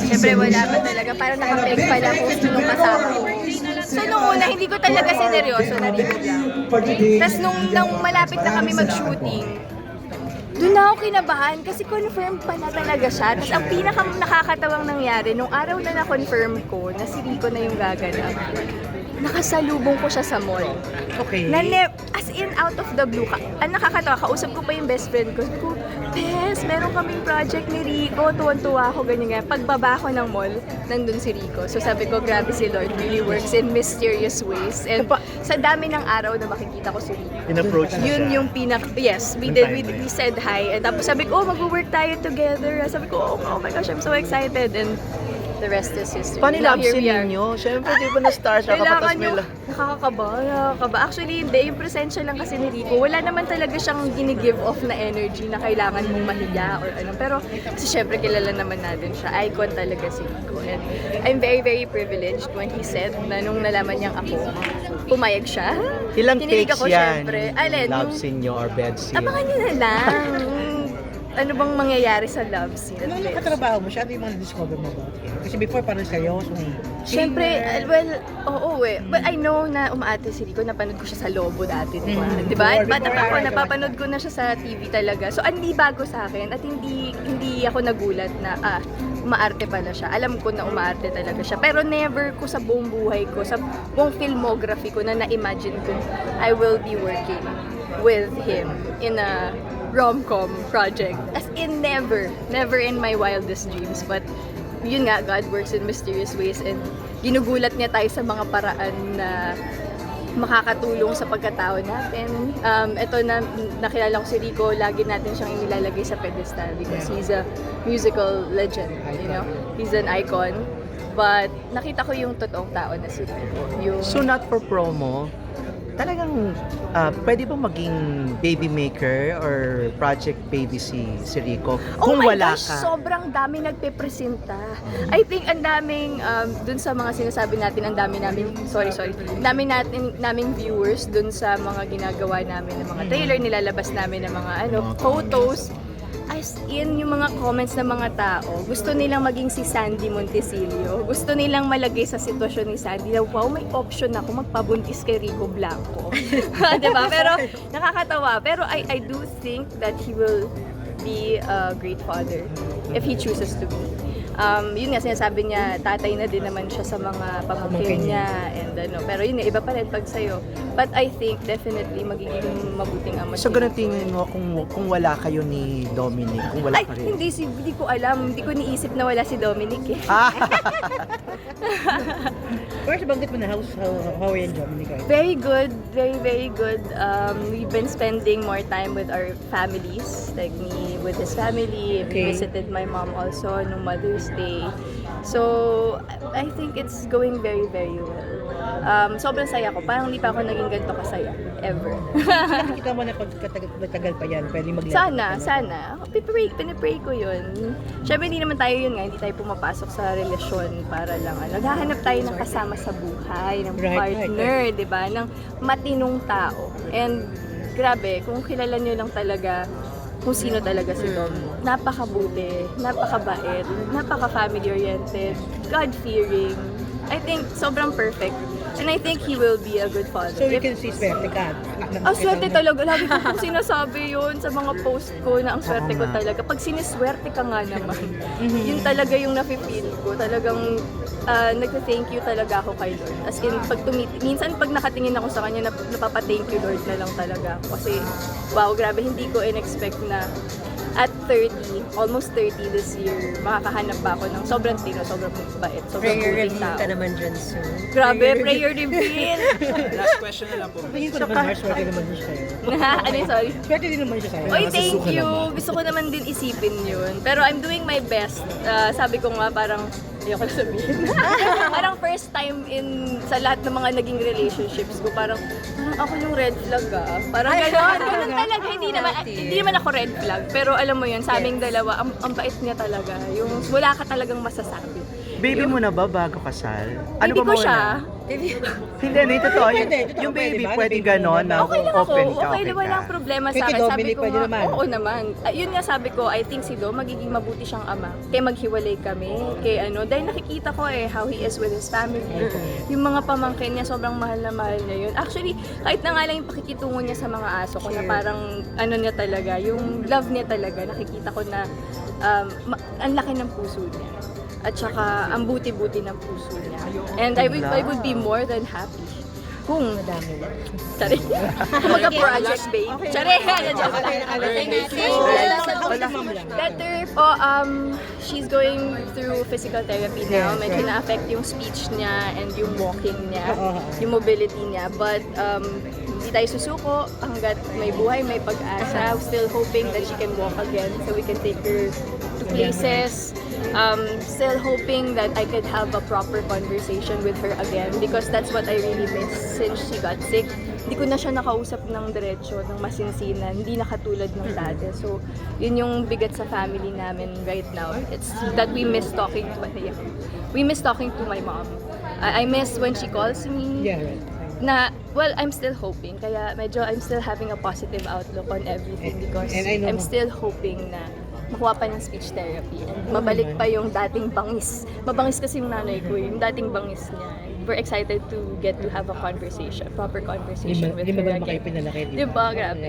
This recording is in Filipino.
Siyempre wala pa talaga, parang nakapeg pa lang kung sino kasama ko. So nung una, hindi ko talaga sineryoso na Rico Blanco. Tapos nung malapit na kami mag-shooting, doon na ako kinabahan kasi confirm pa na talaga siya. Tapos ang pinaka nakakatawang nangyari, nung araw na na-confirm ko na si Rico na yung gaganap, nakasalubong ko siya sa mall. Okay. As in, out of the blue. Ang nakakatawa, kausap ko pa yung best friend ko. Sabi ko, Tess, meron kaming project ni Rico. Tuwan-tuwa ako, ganyan. Pagbaba ko ng mall, nandun si Rico. So sabi ko, grabe si Lord really works in mysterious ways. And sa dami ng araw na makikita ko si Rico. In-approach na Yun siya. yung yes, we said hi. And tapos sabi ko, mag-work tayo together. Sabi ko, oh my gosh, I'm so excited. And the rest is history. Paano Now, love here we scene are. ninyo? Siyempre, di ba na-star siya kapatas may Nakakakaba. Actually, hindi. Yung presensya lang kasi ni Rico, wala naman talaga siyang gini-give off na energy na kailangan mong mahiya or ano. Pero, kasi syempre, kilala naman natin siya. Icon talaga si Rico. And I'm very, very privileged when he said na nung nalaman niyang ako, pumayag siya. Ilang Kinilig takes ako, yan? syempre. Alin, Love scene nyo or bed scene? abangan niyo na lang. Ano bang mangyayari sa love scene? Nung nakatrabaho mo siya, ano yung mga na-discover mo about him? Kasi before parang seryoso. Siyempre, well, oo eh. But I know na umaate si Rico, napanood ko siya sa Lobo dati, di ba? Di ba? Bata pa ako, napapanood ko na siya sa TV talaga. So, hindi bago sa akin at hindi ako nagulat na, umaarte pala siya. Alam ko na umaarte talaga siya. Pero never ko sa buong buhay ko, sa buong filmography ko na na-imagine ko, I will be working with him in a rom-com project. As in, never in my wildest dreams. But yun nga, God works in mysterious ways and ginugulat niya tayo sa mga paraan na makakatulong sa pagkatao natin. Ito na nakilala ko si Rico, lagi natin siyang inilalagay sa pedestal because he's a musical legend, you know? He's an icon. But nakita ko yung totoong tao na si Rico. Yung So not for promo, talagang pwede ba maging baby maker or project baby si Rico Oh kung my wala gosh, ka? sobrang dami nagpe-presenta. I think ang daming, dun sa mga sinasabi natin, ang dami naming viewers dun sa mga ginagawa namin ng mga trailer, nilalabas namin ng mga photos. As in, yung mga comments ng mga tao, gusto nilang maging si Sandy Montecillo. Gusto nilang malagay sa sitwasyon ni Sandy na, wow, may option ako magpabuntis kay Rico Blanco. Diba? Pero nakakatawa. Pero I do think that he will be a great father if he chooses to be. Yun nga, sinasabi niya, tatay na din naman siya sa mga pamangkin niya. And, pero yun nga, iba pa rin pag sa'yo. But I think definitely magiging mabuting ama. So ganun tingin mo kung wala kayo ni Dominic, kung wala ka rin? Hindi ko alam. Hindi ko niisip na wala si Dominic eh. First, banggit mo na how are you enjoying Dominic? Very good. Very, very good. We've been spending more time with our families. Like me with his family. We visited my mom also nung Mother's Day. So, I think it's going very, very well. Sobrang saya ko. Parang hindi pa ako naging ganito kasaya. Ever. Nakikita mo na pagkatagal pa yan, pwede mag-live. Sana. Pinipray ko yun. Siyempre, hindi naman tayo yun nga. Hindi tayo pumapasok sa relasyon para lang. Naghahanap tayo ng kasama sa buhay, ng partner, di ba? Ng matinong tao. And grabe, kung kilala nyo lang talaga kung sino talaga si Dom. Napakabuti, napakabait, napaka-family-oriented, God-fearing. I think sobrang perfect. And I think he will be a good father. So you can see swerte ka. Swerte talaga. Lagi ko kung sinasabi yun sa mga post ko na ang swerte ko talaga. Pag siniswerte ka nga naman, yun talaga yung nafe-feel ko. Talagang nagka-thank you talaga ako kay Lord. As in, minsan pag nakatingin ako sa kanya, napapa-thank you Lord na lang talaga ako. Kasi, wow, grabe, hindi ko in-expect na at 30, almost 30 this year, makakahanap ba ako ng sobrang tino, sobrang bait, sobrang buting tao. ka naman dyan soon. Grabe, prayer reveal! Last question na lang po. Tingin ko naman, swerte naman din siya sa'yo. Ano yun, sorry? Swerte din naman siya sa'yo. Oy, thank you! Gusto ko naman din isipin yun. Pero I'm doing my best. Sabi ko nga, parang ayoko na sabihin. Parang first time sa lahat ng mga naging relationships ko, parang ako yung red flag Parang ganun talaga. Hindi naman ako red flag. Pero alam mo yun, sa aming dalawa, ang bait niya talaga. Yung wala ka talagang masasabi. Baby mo na ba bago kasal? Baby ba ko siya. muna? Hindi, hindi, totoo. Pwede, totoo, Yung pwede baby, ba? pwede Baby gano'n na Okay lang ako. open ka, Okay, open walang ka. problema Kay sa akin. Dominic, Sabi ko pwede nga, naman. oo naman. Yun nga sabi ko, I think si Do, magiging mabuti siyang ama. Kaya maghiwalay kami. Kaya dahil nakikita ko how he is with his family. Yung mga pamangkin niya, sobrang mahal na mahal niya yun. Actually, kahit na nga lang yung pakikitungo niya sa mga aso ko, na parang niya talaga, yung love niya talaga, nakikita ko na ang laki ng puso niya. At saka, ang buti-buti ng puso niya. And I would be more than happy kung Sorry. Kung mag-project babe. Sorry. Better po, she's going through physical therapy now. Yes, Medyo right. na-affect yung speech niya and yung walking niya, yung mobility niya. But hindi tayo susuko hanggat may buhay, may pag-asa. Still hoping that she can walk again so we can take her to places. Still hoping that I could have a proper conversation with her again because that's what I really miss since she got sick. Hindi ko na siya nakausap ng diretso, ng masinsinan, hindi na katulad ng dati. So, yun yung bigat sa family namin right now. It's that we miss talking to my mom. I miss when she calls me. Yeah, right. Well, I'm still hoping. Kaya medyo I'm still having a positive outlook on everything because And I know- I'm still hoping na makuha pa ng speech therapy and mabalik pa yung dating bangis. Mabangis kasi yung nanay ko, yung dating bangis niya. We're excited to get to have a conversation, proper conversation with Hindi her ba kayo again. pinalaki? Diba? Grabe.